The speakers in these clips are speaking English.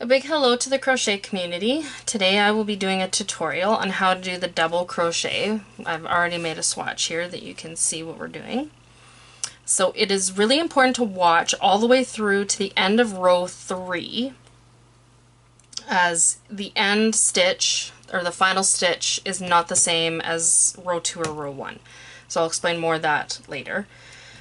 A big hello to the crochet community. Today I will be doing a tutorial on how to do the double crochet. I've already made a swatch here that you can see what we're doing. So it is really important to watch all the way through to the end of row 3, as the end stitch or the final stitch is not the same as row 2 or row 1. So I'll explain more of that later.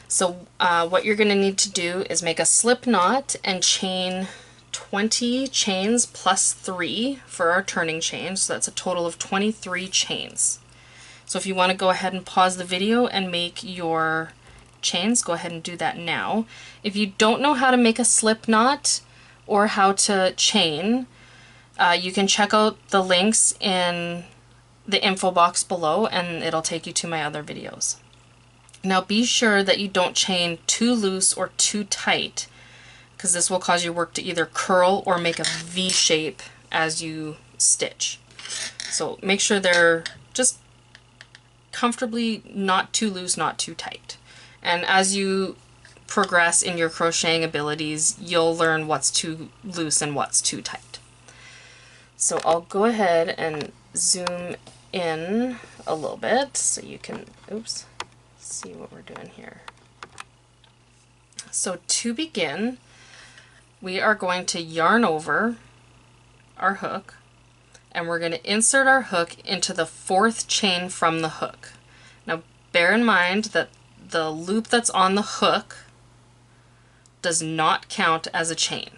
So what you're going to need to do is make a slip knot and chain 20 chains plus 3 for our turning chains, so that's a total of 23 chains. So if you want to go ahead and pause the video and make your chains, go ahead and do that now. If you don't know how to make a slip knot or how to chain, you can check out the links in the info box below and it'll take you to my other videos. Now be sure that you don't chain too loose or too tight, because this will cause your work to either curl or make a V shape as you stitch. So make sure they're just comfortably not too loose, not too tight. And as you progress in your crocheting abilities, you'll learn what's too loose and what's too tight. So I'll go ahead and zoom in a little bit so you can, see what we're doing here. So to begin, we are going to yarn over our hook and we're going to insert our hook into the 4th chain from the hook. Now bear in mind that the loop that's on the hook does not count as a chain.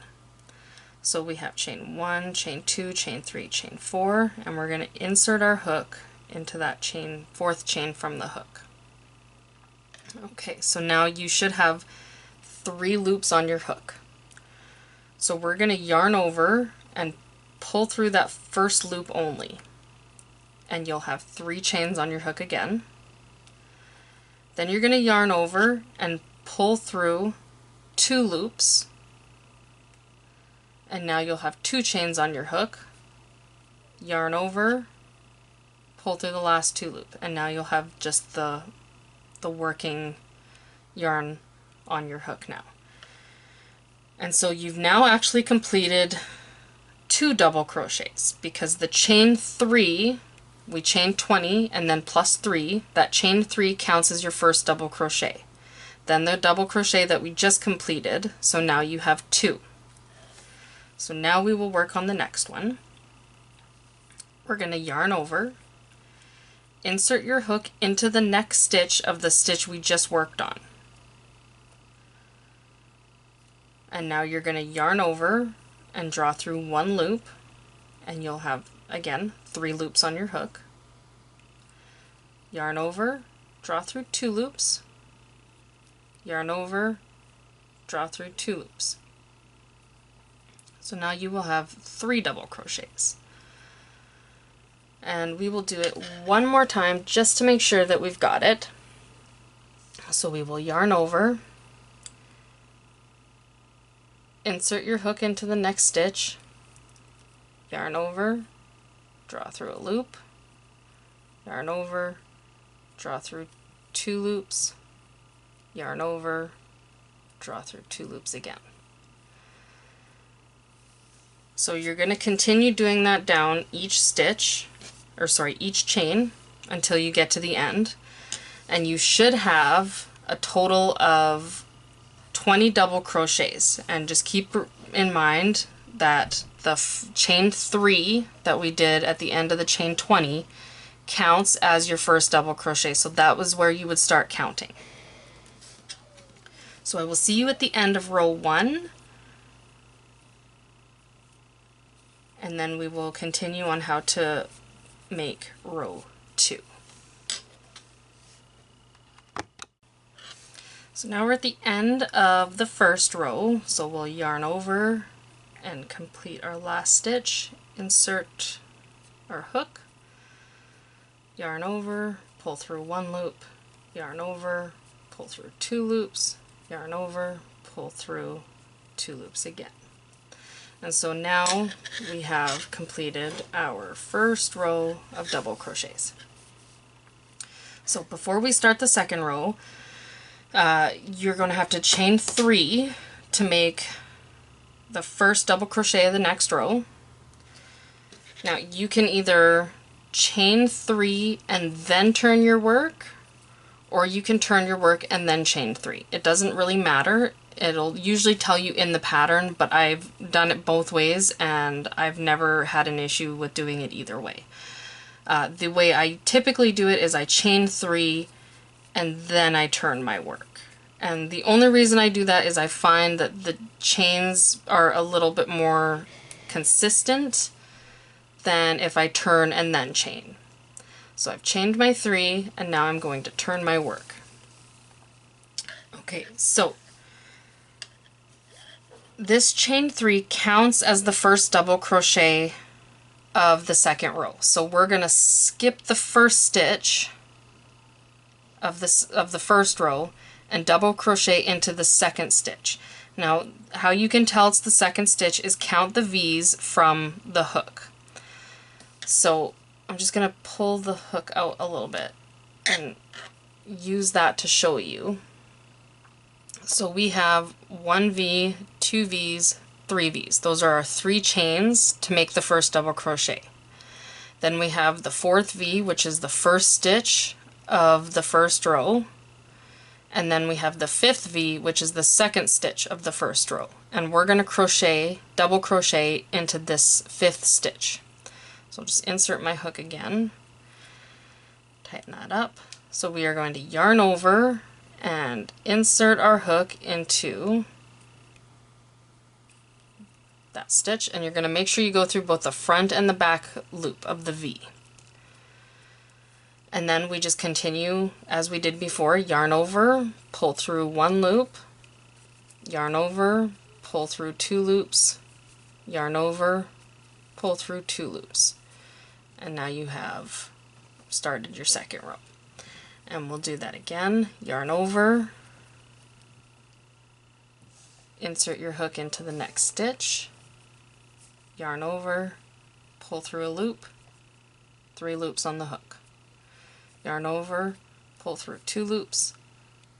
So we have chain 1, chain 2, chain 3, chain 4, and we're going to insert our hook into that 4th chain from the hook. Okay, so now you should have 3 loops on your hook. So we're going to yarn over and pull through that first loop only, and you'll have 3 chains on your hook again. Then you're going to yarn over and pull through 2 loops, and now you'll have 2 chains on your hook. Yarn over, pull through the last 2 loops, and now you'll have just the working yarn on your hook now. And so you've now actually completed 2 double crochets, because the chain 3, we chained 20 and then plus 3, that chain 3 counts as your first double crochet. Then the double crochet that we just completed, so now you have 2. So now we will work on the next one. We're going to yarn over, insert your hook into the next stitch of the stitch we just worked on. And now you're going to yarn over and draw through 1 loop, and you'll have, again, 3 loops on your hook. Yarn over, draw through 2 loops, yarn over, draw through 2 loops. So now you will have 3 double crochets. And we will do it one more time just to make sure that we've got it. So we will yarn over, insert your hook into the next stitch, yarn over, draw through a loop, yarn over, draw through 2 loops, yarn over, draw through 2 loops again. So you're going to continue doing that down each stitch, or sorry, each chain until you get to the end, and you should have a total of 20 double crochets. And just keep in mind that the chain 3 that we did at the end of the chain 20 counts as your first double crochet, so that was where you would start counting. So I will see you at the end of row 1, and then we will continue on how to make row 2. So now we're at the end of the first row, so we'll yarn over and complete our last stitch, insert our hook, yarn over, pull through 1 loop, yarn over, pull through 2 loops, yarn over, pull through 2 loops again. And so now we have completed our first row of double crochets. So before we start the second row, you're going to have to chain 3 to make the first double crochet of the next row. Now you can either chain 3 and then turn your work, or you can turn your work and then chain 3. It doesn't really matter. It'll usually tell you in the pattern, but I've done it both ways and I've never had an issue with doing it either way. The way I typically do it is I chain 3 and then I turn my work. And the only reason I do that is I find that the chains are a little bit more consistent than if I turn and then chain. So I've chained my 3 and now I'm going to turn my work. Okay, so this chain 3 counts as the first double crochet of the second row. So we're going to skip the first stitch of the first row and double crochet into the second stitch. Now, how you can tell it's the second stitch is count the V's from the hook. So I'm just going to pull the hook out a little bit and use that to show you. So we have 1 V, 2 V's, 3 V's. Those are our 3 chains to make the first double crochet. Then we have the 4th V, which is the first stitch of the first row. And then we have the 5th V, which is the second stitch of the first row. And we're going to crochet, double crochet into this 5th stitch. So I'll just insert my hook again, tighten that up. So we are going to yarn over and insert our hook into that stitch, and you're going to make sure you go through both the front and the back loop of the V. And then we just continue as we did before, yarn over, pull through 1 loop, yarn over, pull through 2 loops, yarn over, pull through 2 loops. And now you have started your second row. And we'll do that again. Yarn over, insert your hook into the next stitch, yarn over, pull through a loop, 3 loops on the hook. Yarn over, pull through 2 loops,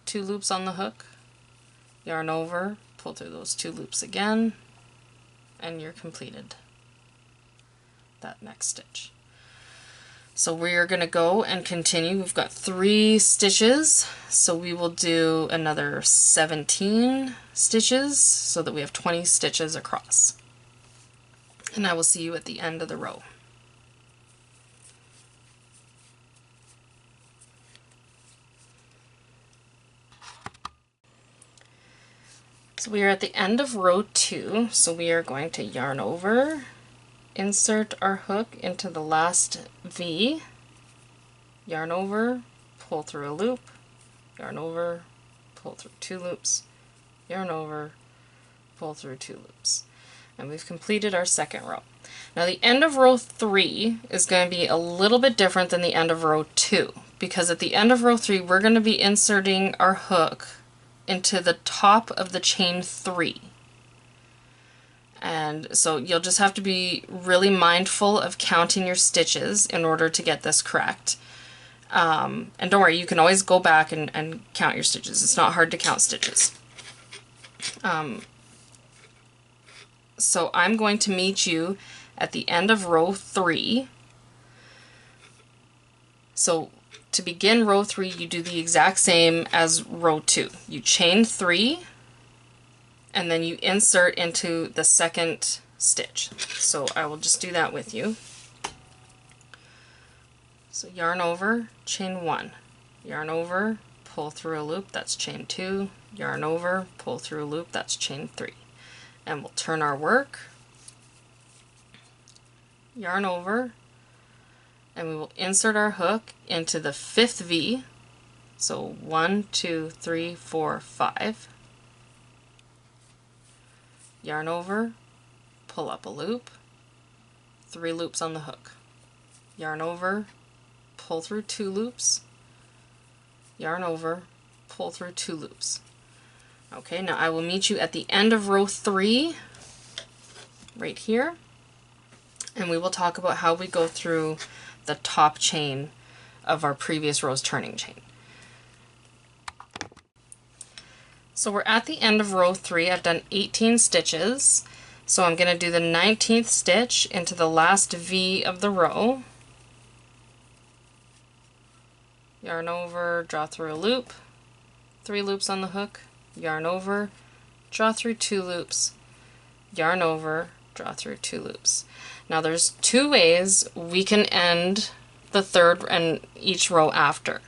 2 loops on the hook, yarn over, pull through those 2 loops again, and you're completed that next stitch. So we are going to go and continue. We've got 3 stitches, so we will do another 17 stitches so that we have 20 stitches across. And I will see you at the end of the row. So we are at the end of row 2, so we are going to yarn over, insert our hook into the last V, yarn over, pull through a loop, yarn over, pull through 2 loops, yarn over, pull through 2 loops. And we've completed our second row. Now the end of row 3 is going to be a little bit different than the end of row 2, because at the end of row 3 we're going to be inserting our hook into the top of the chain 3. And so you'll just have to be really mindful of counting your stitches in order to get this correct. And don't worry, you can always go back and count your stitches. It's not hard to count stitches. So I'm going to meet you at the end of row 3. So to begin row 3, you do the exact same as row 2. You chain 3, and then you insert into the second stitch. So I will just do that with you. So yarn over, chain 1, yarn over, pull through a loop, that's chain 2, yarn over, pull through a loop, that's chain 3. And we'll turn our work, yarn over, and we will insert our hook into the 5th V. So 1, 2, 3, 4, 5. Yarn over, pull up a loop, 3 loops on the hook. Yarn over, pull through 2 loops, yarn over, pull through 2 loops. Okay, now I will meet you at the end of row 3, right here, and we will talk about how we go through the top chain of our previous row's turning chain. So we're at the end of row 3. I've done 18 stitches. So I'm going to do the 19th stitch into the last V of the row, yarn over, draw through a loop, 3 loops on the hook, yarn over, draw through 2 loops, yarn over, draw through 2 loops. Now there's 2 ways we can end the third and each row after.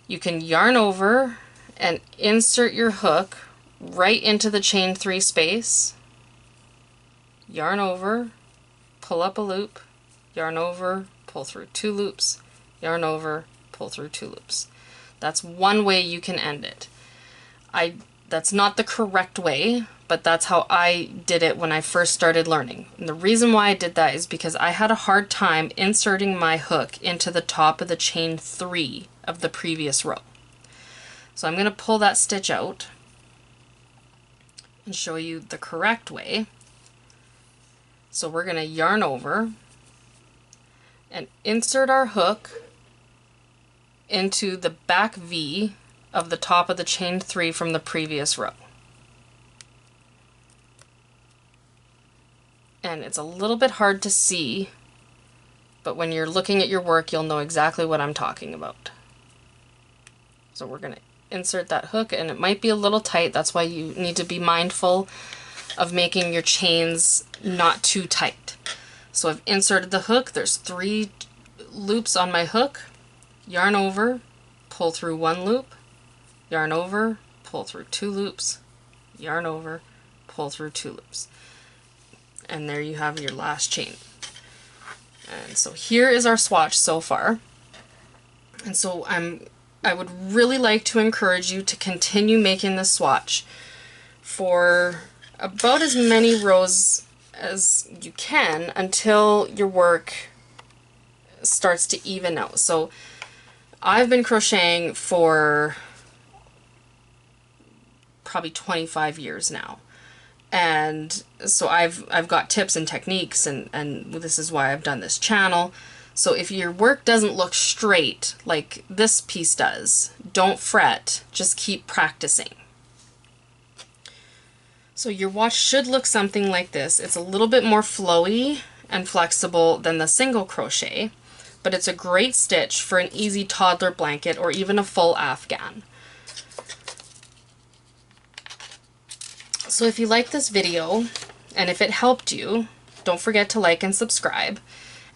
You can yarn over and insert your hook right into the chain 3 space, yarn over, pull up a loop, yarn over, pull through 2 loops, yarn over, pull through 2 loops. That's one way you can end it. That's not the correct way, but that's how I did it when I first started learning. And the reason why I did that is because I had a hard time inserting my hook into the top of the chain 3 of the previous row. So I'm going to pull that stitch out and show you the correct way. So we're going to yarn over and insert our hook into the back V of the top of the chain 3 from the previous row. And it's a little bit hard to see, but when you're looking at your work, you'll know exactly what I'm talking about. So we're going to insert that hook, and it might be a little tight. That's why you need to be mindful of making your chains not too tight. So I've inserted the hook. There's 3 loops on my hook. Yarn over, pull through 1 loop, yarn over, pull through 2 loops, yarn over, pull through 2 loops. And there you have your last chain. And so here is our swatch so far. And so I would really like to encourage you to continue making this swatch for about as many rows as you can until your work starts to even out. So I've been crocheting for probably 25 years now. And so I've got tips and techniques, and this is why I've done this channel. So if your work doesn't look straight like this piece does, don't fret, just keep practicing. So your watch should look something like this. It's a little bit more flowy and flexible than the single crochet, but it's a great stitch for an easy toddler blanket or even a full Afghan. So if you like this video, and if it helped you, don't forget to like and subscribe.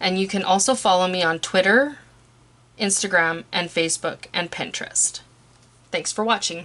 And you can also follow me on Twitter, Instagram, and Facebook, and Pinterest. Thanks for watching.